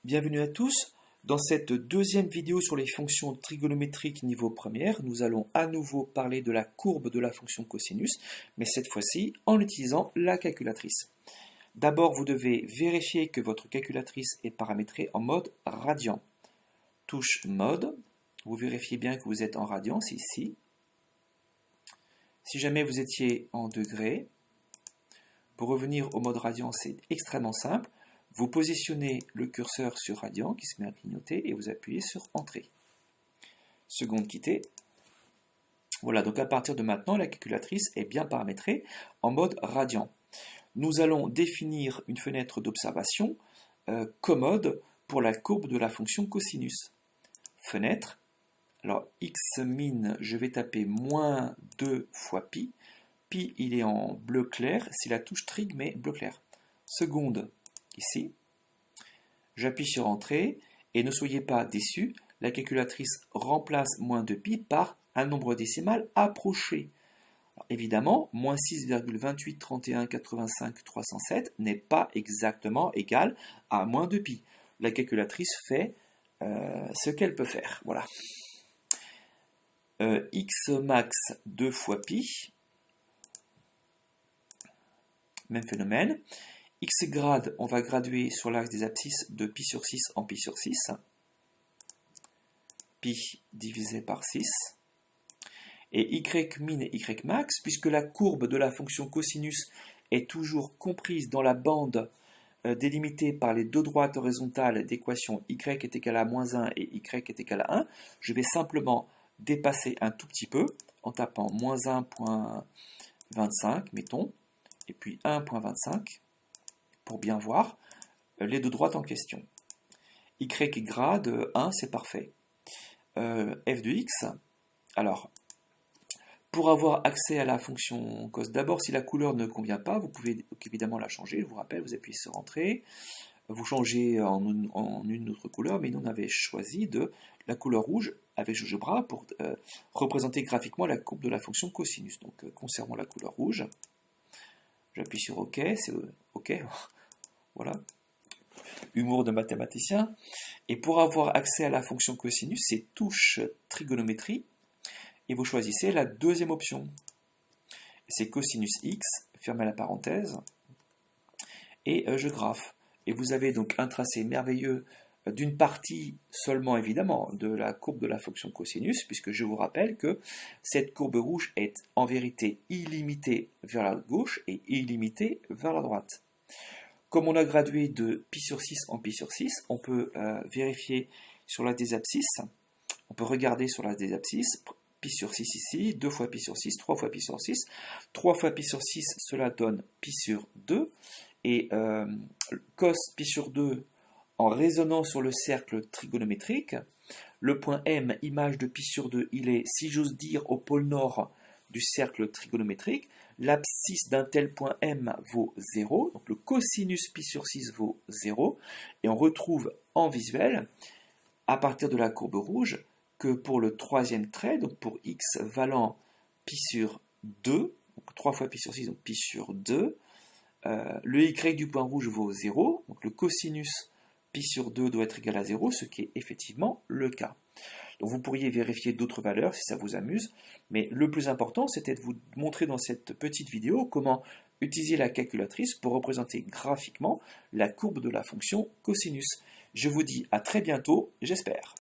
Bienvenue à tous. Dans cette deuxième vidéo sur les fonctions trigonométriques niveau première, nous allons à nouveau parler de la courbe de la fonction cosinus, mais cette fois-ci en utilisant la calculatrice. D'abord, vous devez vérifier que votre calculatrice est paramétrée en mode radian. Touche mode, vous vérifiez bien que vous êtes en radian, c'est ici. Si jamais vous étiez en degrés, pour revenir au mode radian, c'est extrêmement simple. Vous positionnez le curseur sur radian qui se met à clignoter et vous appuyez sur entrée. Seconde quittée. Voilà, donc à partir de maintenant, la calculatrice est bien paramétrée en mode radian. Nous allons définir une fenêtre d'observation commode pour la courbe de la fonction cosinus. Fenêtre. Alors, x min, je vais taper moins 2 fois pi. Pi, il est en bleu clair, c'est la touche trig, mais bleu clair. Seconde, ici. J'appuie sur entrée, et ne soyez pas déçus, la calculatrice remplace moins 2 pi par un nombre décimal approché. Alors, évidemment, moins 6,283185 n'est pas exactement égal à moins 2 pi. La calculatrice fait ce qu'elle peut faire. Voilà. X max 2 fois pi, même phénomène. X grade, on va graduer sur l'axe des abscisses de pi sur 6 en pi sur 6. Pi divisé par 6. Et y min et y max, puisque la courbe de la fonction cosinus est toujours comprise dans la bande délimitée par les deux droites horizontales d'équation y est égal à moins 1 et y est égal à 1, je vais simplement dépasser un tout petit peu en tapant moins 1,25, mettons, et puis 1,25 pour bien voir les deux droites en question. Y grade 1, c'est parfait. F de x, alors, pour avoir accès à la fonction cos, d'abord, si la couleur ne convient pas, vous pouvez évidemment la changer. Je vous rappelle, vous appuyez sur entrée, vous changez en une autre couleur, mais nous on avait choisi de la couleur rouge avec GeoGebra pour représenter graphiquement la courbe de la fonction cosinus. Donc, conservons la couleur rouge. J'appuie sur OK, c'est OK. Voilà. Humour de mathématicien. Et pour avoir accès à la fonction cosinus, c'est touche trigonométrie. Et vous choisissez la deuxième option. C'est cosinus x, fermez la parenthèse. Et je graphe. Et vous avez donc un tracé merveilleux d'une partie seulement évidemment de la courbe de la fonction cosinus, puisque je vous rappelle que cette courbe rouge est en vérité illimitée vers la gauche et illimitée vers la droite. Comme on a gradué de pi sur 6 en pi sur 6, on peut vérifier sur la des abscisses, on peut regarder sur la des abscisses, pi sur 6 ici, 2 fois pi sur 6, 3 fois pi sur 6, 3 fois pi sur 6, cela donne pi sur 2, et cos pi sur 2 en résonnant sur le cercle trigonométrique, le point M, image de pi sur 2, il est, si j'ose dire, au pôle nord du cercle trigonométrique. L'abscisse d'un tel point M vaut 0, donc le cosinus pi sur 6 vaut 0, et on retrouve en visuel, à partir de la courbe rouge, que pour le troisième trait, donc pour x valant pi sur 2, donc 3 fois pi sur 6, donc pi sur 2, le y du point rouge vaut 0, donc le cosinus pi sur 2 doit être égal à 0, ce qui est effectivement le cas. Donc vous pourriez vérifier d'autres valeurs si ça vous amuse, mais le plus important, c'était de vous montrer dans cette petite vidéo comment utiliser la calculatrice pour représenter graphiquement la courbe de la fonction cosinus. Je vous dis à très bientôt, j'espère.